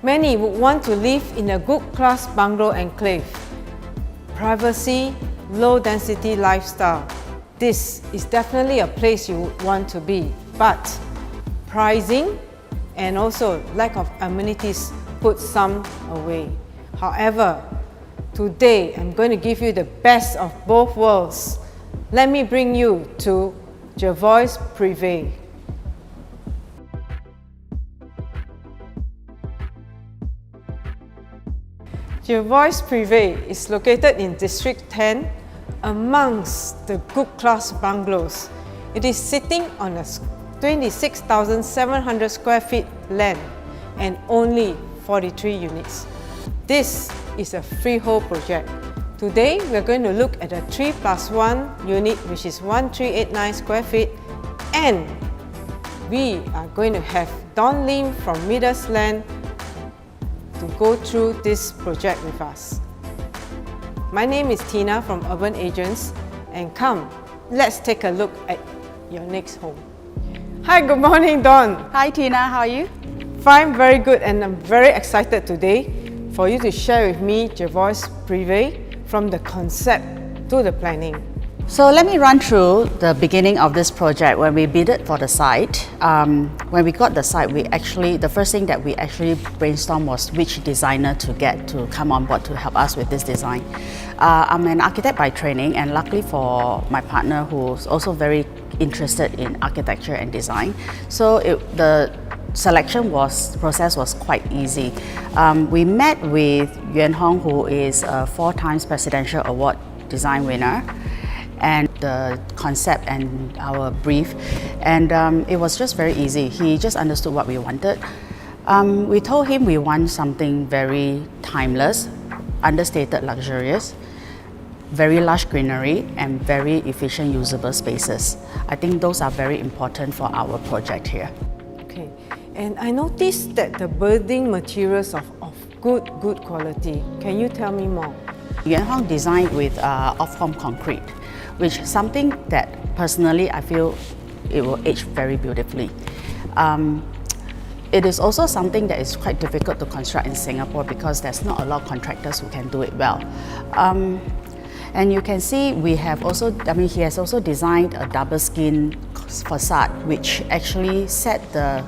Many would want to live in a good class bungalow enclave. Privacy, low density lifestyle. This is definitely a place you would want to be, but pricing and also lack of amenities put some away. However, today I'm going to give you the best of both worlds. Let me bring you to Jervois Prive. Jervois Prive is located in District 10 amongst the Good Class Bungalows. It is sitting on a 26,700 square feet land and only 43 units. This is a freehold project. Today, we are going to look at a 3+1 unit, which is 1,389 square feet, and we are going to have Don Lim from Midas Land to go through this project with us. My name is Tina from Urban Agents, and come, let's take a look at your next home. Hi, good morning, Don. Hi Tina, how are you? Fine, very good, and I'm very excited today for you to share with me Jervois Prive from the concept to the planning. So let me run through the beginning of this project. When we bidded for the site, when we got the site, the first thing that we actually brainstormed was which designer to get to come on board to help us with this design. I'm an architect by training, and luckily for my partner who's also very interested in architecture and design, so the selection process was quite easy. We met with Yuen Hong, who is a 4 times Presidential Award design winner, and the concept and our brief, and it was just very easy. He just understood what we wanted. We told him we want something very timeless, understated luxurious, very lush greenery, and very efficient usable spaces. I think those are very important for our project here. Okay, and I noticed that the building materials are of good quality. Can you tell me more? Yuen Hong designed with off-form concrete, which is something that personally I feel it will age very beautifully. It is also something that is quite difficult to construct in Singapore because there's not a lot of contractors who can do it well. And you can see he has also designed a double skin facade, which actually set the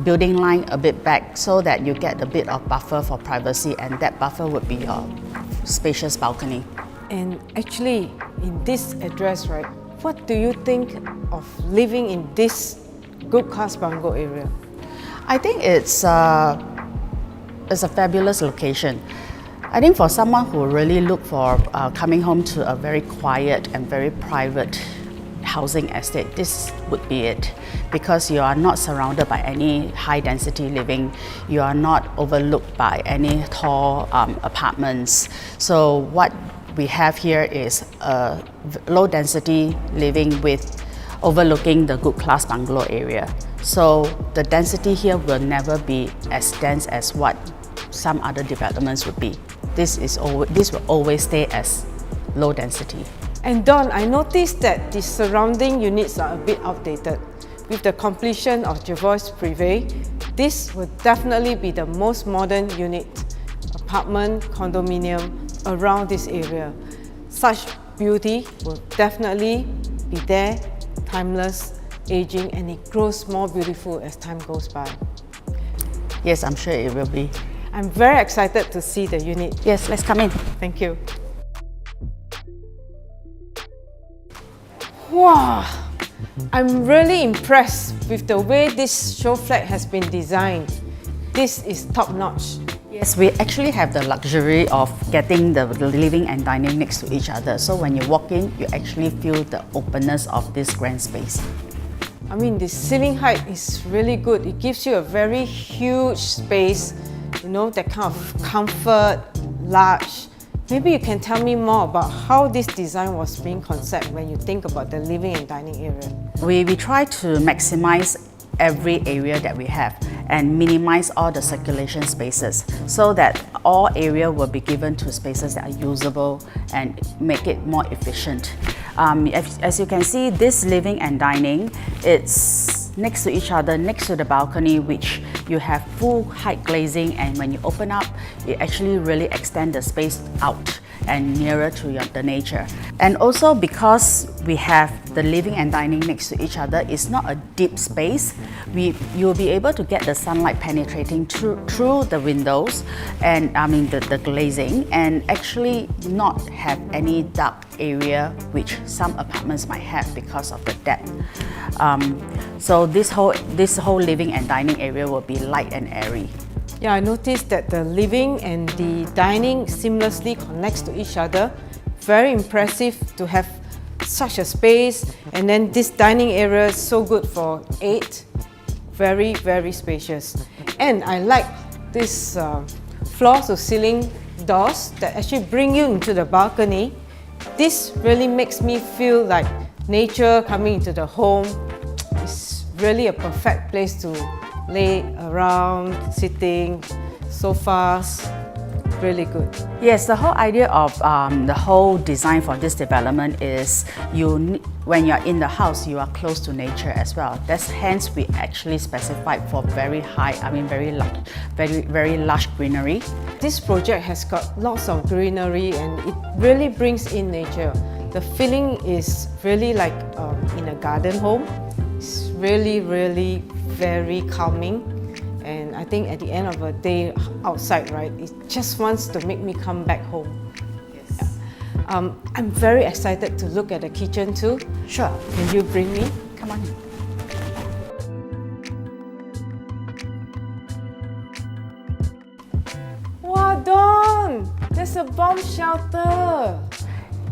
building line a bit back so that you get a bit of buffer for privacy, and that buffer would be your spacious balcony. And actually, in this address, right, what do you think of living in this Good Class Bungalow area? I think it's a fabulous location. I think for someone who really look for coming home to a very quiet and very private housing estate, this would be it, because you are not surrounded by any high density living, you are not overlooked by any tall apartments. So what we have here is a low density living with overlooking the Good Class Bungalow area. So the density here will never be as dense as what some other developments would be. This will always stay as low density. And Don, I noticed that the surrounding units are a bit outdated. With the completion of Jervois Prive, this will definitely be the most modern unit, apartment, condominium around this area. Such beauty will definitely be there, timeless, aging, and it grows more beautiful as time goes by. Yes, I'm sure it will be. I'm very excited to see the unit. Yes, let's come in. Thank you. Wow! I'm really impressed with the way this show flat has been designed. This is top-notch. Yes, we actually have the luxury of getting the living and dining next to each other. So when you walk in, you actually feel the openness of this grand space. I mean, the ceiling height is really good. It gives you a very huge space, you know, that kind of comfort, large. Maybe you can tell me more about how this design was being conceived when you think about the living and dining area. We try to maximize every area that we have and minimize all the circulation spaces so that all area will be given to spaces that are usable and make it more efficient. As you can see, this living and dining, it's next to each other, next to the balcony, which you have full height glazing, and when you open up, it actually really extends the space out and nearer to the nature. And also because we have the living and dining next to each other, it's not a deep space. You'll be able to get the sunlight penetrating through the windows and the glazing, and actually not have any dark area which some apartments might have because of the depth. So this whole living and dining area will be light and airy. Yeah, I noticed that the living and the dining seamlessly connects to each other. Very impressive to have such a space, and then this dining area is so good for 8. Very, very spacious. And I like this floor to ceiling doors that actually bring you into the balcony. This really makes me feel like nature coming into the home. It's really a perfect place to lay around, sitting, sofas, really good. Yes, the whole idea of the whole design for this development is when you're in the house, you are close to nature as well. That's hence we actually specified for very lush greenery. This project has got lots of greenery and it really brings in nature. The feeling is really like in a garden home. It's really, really very calming, and I think at the end of the day outside, right, it just wants to make me come back home. Yes. Yeah. I'm very excited to look at the kitchen too. Sure. Can you bring me? Come on. Wow, Dawn! There's a bomb shelter!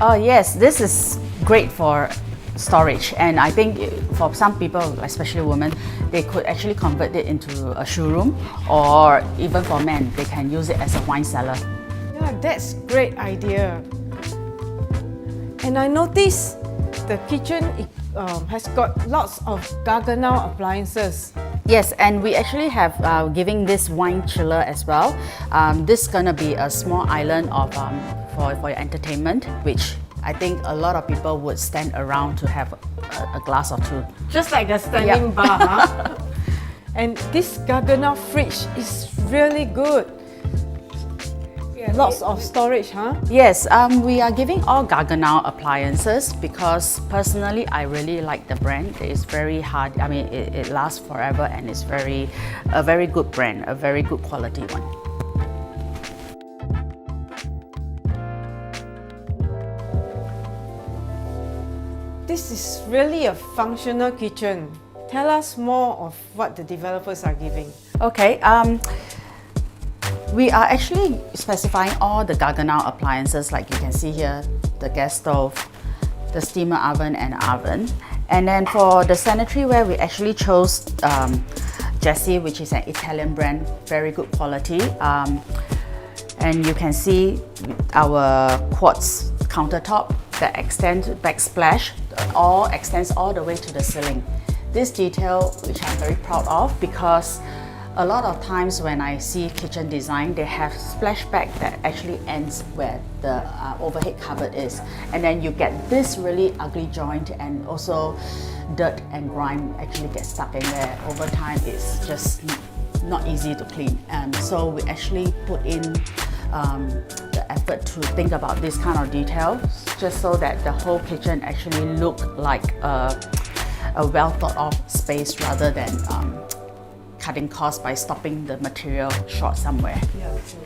Oh yes, this is great for storage, and I think for some people, especially women, they could actually convert it into a shoe room, or even for men, they can use it as a wine cellar. Yeah, that's a great idea. And I noticed the kitchen has got lots of Gaggenau appliances. Yes, and we actually have giving this wine chiller as well. This is gonna be a small island of for your entertainment, which I think a lot of people would stand around to have a glass or two. Just like a standing bar, huh? And this Gaggenau fridge is really good. Yeah, lots of storage, huh? Yes, we are giving all Gaggenau appliances because personally I really like the brand. It's very hard, it lasts forever, and it's a very good brand, a very good quality one. This is really a functional kitchen. Tell us more of what the developers are giving. Okay, we are actually specifying all the Gaggenau appliances, like you can see here, the gas stove, the steamer oven and oven. And then for the sanitary ware, we actually chose Jessie, which is an Italian brand, very good quality. And you can see our quartz countertop that extends backsplash, extends all the way to the ceiling. This detail, which I'm very proud of, because a lot of times when I see kitchen design, they have splashback that actually ends where the overhead cupboard is, and then you get this really ugly joint, and also dirt and grime actually get stuck in there. Over time, it's just not easy to clean. So we actually put in the effort to think about this kind of detail, just so that the whole kitchen actually look like a well thought of space, rather than cutting costs by stopping the material short somewhere. Yeah, true.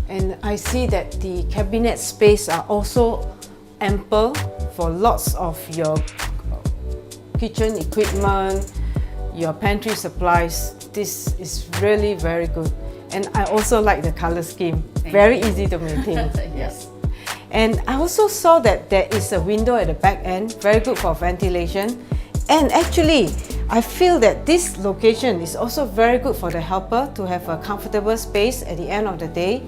And I see that the cabinet space are also ample for lots of your kitchen equipment, your pantry supplies. This is really very good. And I also like the color scheme. Very easy to maintain. Yes. And I also saw that there is a window at the back end, very good for ventilation. And actually, I feel that this location is also very good for the helper to have a comfortable space at the end of the day.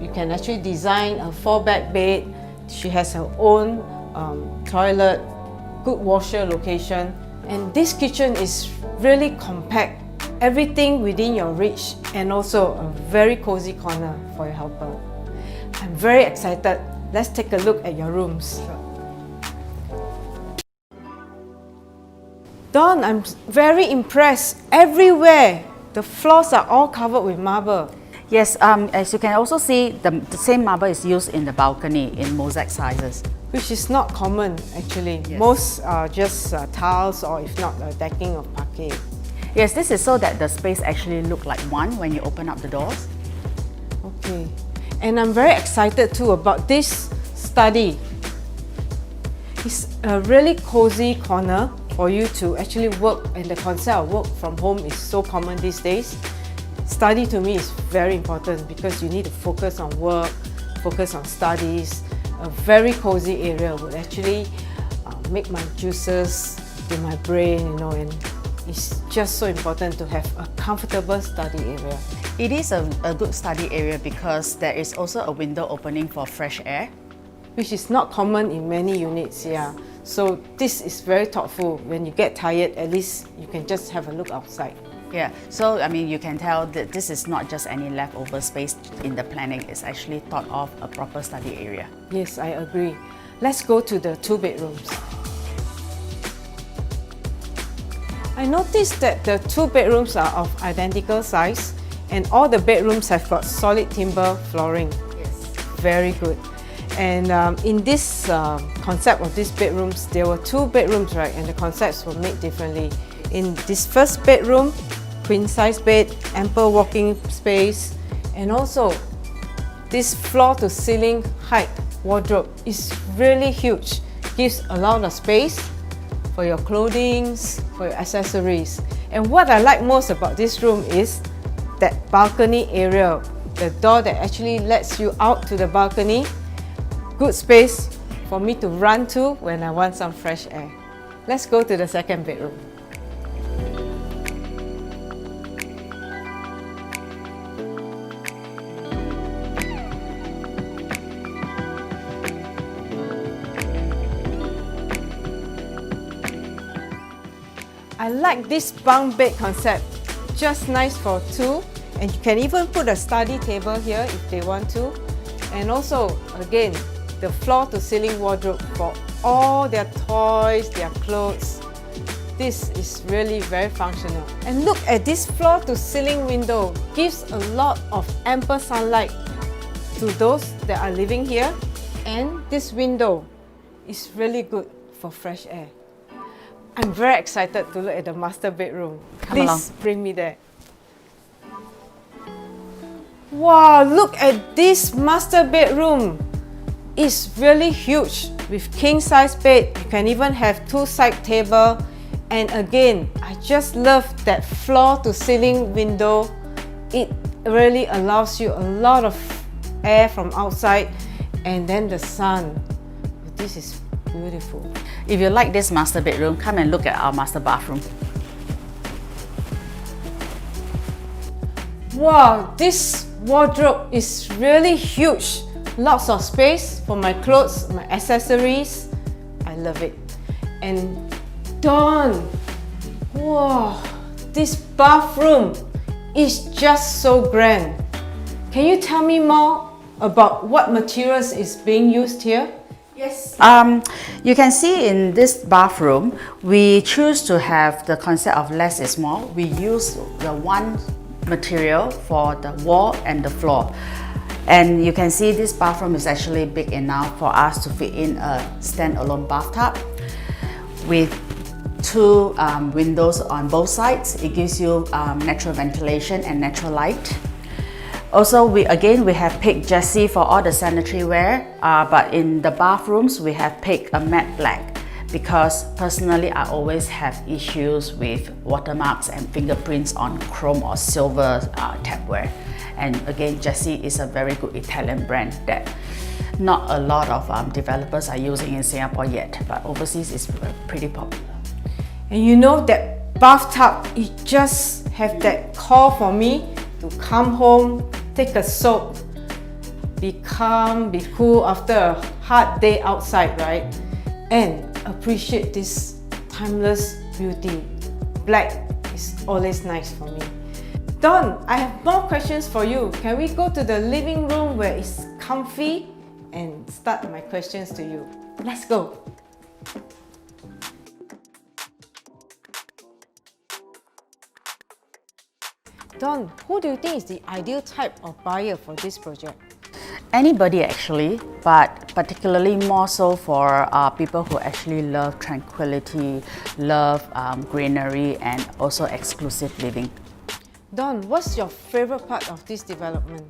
You can actually design a 4-bed bed. She has her own toilet, good washer location. And this kitchen is really compact, everything within your reach, and also a very cozy corner for your helper. I'm very excited. Let's take a look at your rooms. Dawn, I'm very impressed. Everywhere, the floors are all covered with marble. Yes, as you can also see, the same marble is used in the balcony in mosaic sizes. Which is not common actually. Yes. Most are just tiles or if not decking of parquet. Yes, this is so that the space actually look like one when you open up the doors. Okay, and I'm very excited too about this study. It's a really cozy corner for you to actually work, and the concept of work from home is so common these days. Study to me is very important because you need to focus on work, focus on studies. A very cozy area would actually make my juices in my brain, you know, and it's just so important to have a comfortable study area. It is a good study area because there is also a window opening for fresh air. Which is not common in many units, yeah. So this is very thoughtful. When you get tired, at least you can just have a look outside. Yeah, so I mean, you can tell that this is not just any leftover space in the planning. It's actually thought of a proper study area. Yes, I agree. Let's go to the 2 bedrooms. I noticed that the 2 bedrooms are of identical size and all the bedrooms have got solid timber flooring. Yes. Very good. And in this concept of these bedrooms, there were 2 bedrooms, right? And the concepts were made differently. In this first bedroom, queen size bed, ample walking space, and also this floor to ceiling height wardrobe is really huge. Gives a lot of space for your clothing, for your accessories. And what I like most about this room is that balcony area, the door that actually lets you out to the balcony. Good space for me to run to when I want some fresh air. Let's go to the second bedroom. I like this bunk bed concept, just nice for 2, and you can even put a study table here if they want to. And also, again, the floor to ceiling wardrobe for all their toys, their clothes. This is really very functional. And look at this floor to ceiling window, gives a lot of ample sunlight to those that are living here. And this window is really good for fresh air. I'm very excited to look at the master bedroom. Please bring me there. Wow, look at this master bedroom. It's really huge with king size bed. You can even have 2 side table. And again, I just love that floor to ceiling window. It really allows you a lot of air from outside and then the sun. This is beautiful. If you like this master bedroom, come and look at our master bathroom. Wow, this wardrobe is really huge. Lots of space for my clothes, my accessories. I love it. And Dawn, wow, this bathroom is just so grand. Can you tell me more about what materials is being used here? Yes. You can see in this bathroom, we choose to have the concept of less is more. We use the one material for the wall and the floor. And you can see this bathroom is actually big enough for us to fit in a standalone bathtub with 2 windows on both sides. It gives you natural ventilation and natural light. Also, we have picked Jessie for all the sanitary ware, but in the bathrooms, we have picked a matte black because personally, I always have issues with watermarks and fingerprints on chrome or silver tapware. And again, Jessie is a very good Italian brand that not a lot of developers are using in Singapore yet, but overseas it's pretty popular. And you know that bathtub, it just have that call for me to come home, take a soak, be calm, be cool after a hard day outside, right? And appreciate this timeless beauty. Black is always nice for me. Dawn, I have more questions for you. Can we go to the living room where it's comfy and start my questions to you? Let's go. Don, who do you think is the ideal type of buyer for this project? Anybody actually, but particularly more so for people who actually love tranquility, love greenery, and also exclusive living. Don, what's your favorite part of this development?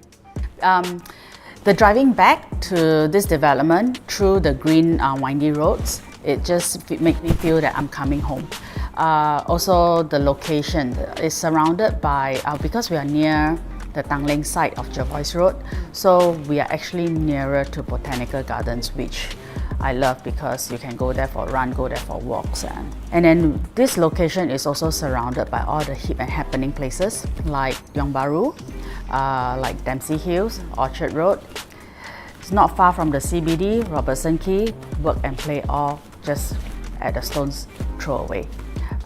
The driving back to this development through the green windy roads, it just makes me feel that I'm coming home. Also the location is surrounded by, because we are near the Tanglin side of Jervois Road, so we are actually nearer to Botanical Gardens, which I love because you can go there for a run, go there for walks. And then this location is also surrounded by all the hip and happening places like Yong Baru, like Dempsey Hills, Orchard Road. It's not far from the CBD, Robertson Quay, work and play all just at a stone's throw away.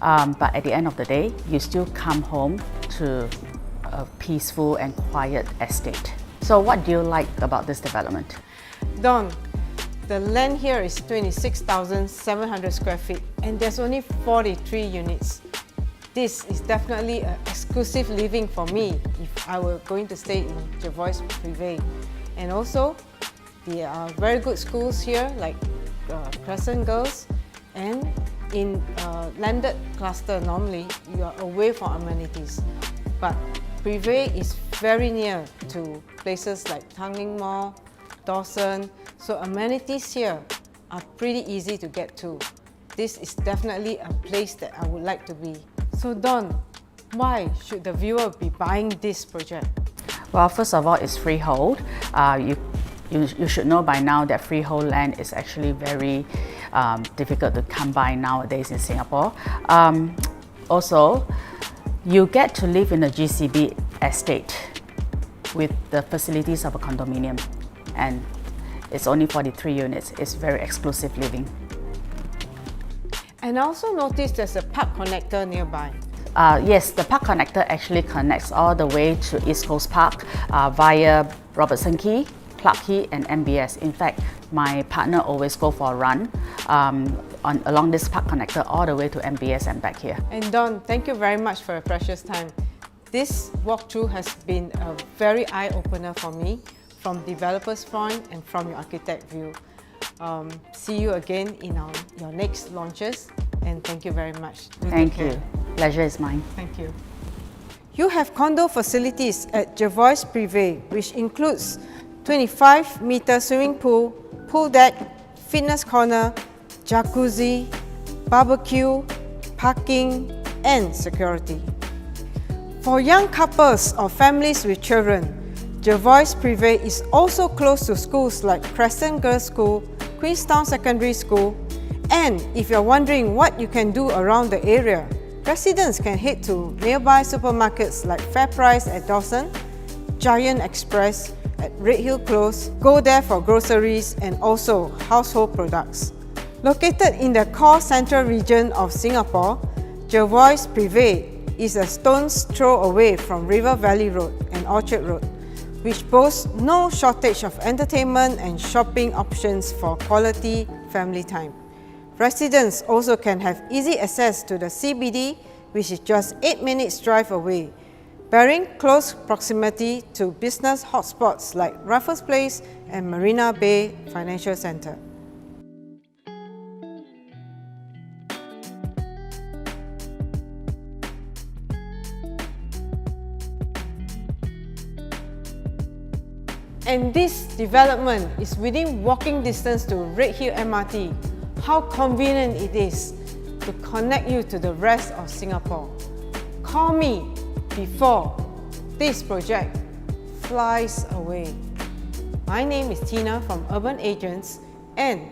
But at the end of the day, you still come home to a peaceful and quiet estate. So what do you like about this development? Don, the land here is 26,700 square feet and there's only 43 units. This is definitely an exclusive living for me if I were going to stay in Jervois Prive. And also, there are very good schools here like Crescent Girls, and in landed cluster normally you are away from amenities. But Prive is very near to places like Tanglin Mall, Dawson, so amenities here are pretty easy to get to. This is definitely a place that I would like to be. So Don, why should the viewer be buying this project? Well, first of all, it's freehold. You should know by now that freehold land is actually very difficult to come by nowadays in Singapore. Also, you get to live in a GCB estate with the facilities of a condominium, and it's only 43 units. It's very exclusive living. And I also noticed there's a park connector nearby. Yes, the park connector actually connects all the way to East Coast Park via Robertson Quay, Clarke Quay and MBS. In fact, my partner always go for a run along this park connector all the way to MBS and back here. And Don, thank you very much for your precious time. This walkthrough has been a very eye-opener for me from developer's point and from your architect view. See you again in your next launches, and thank you very much. Thank you. Pleasure is mine. Thank you. You have condo facilities at Jervois Prive, which includes 25-meter swimming pool, pool deck, fitness corner, jacuzzi, barbecue, parking, and security. For young couples or families with children, Jervois Prive is also close to schools like Crescent Girls' School, Queenstown Secondary School, and if you're wondering what you can do around the area, residents can head to nearby supermarkets like FairPrice at Dawson, Giant Express at Redhill Close, go there for groceries and also household products. Located in the core central region of Singapore, Jervois Prive is a stone's throw away from River Valley Road and Orchard Road, which boasts no shortage of entertainment and shopping options for quality family time. Residents also can have easy access to the CBD, which is just 8 minutes drive away, bearing close proximity to business hotspots like Raffles Place and Marina Bay Financial Centre. And this development is within walking distance to Redhill MRT. How convenient it is to connect you to the rest of Singapore. Call me before this project flies away. My name is Tina from Urban Agents, and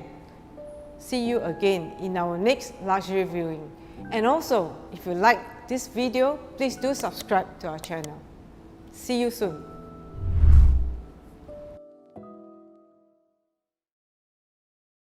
see you again in our next luxury viewing. And also, if you like this video, please do subscribe to our channel. See you soon.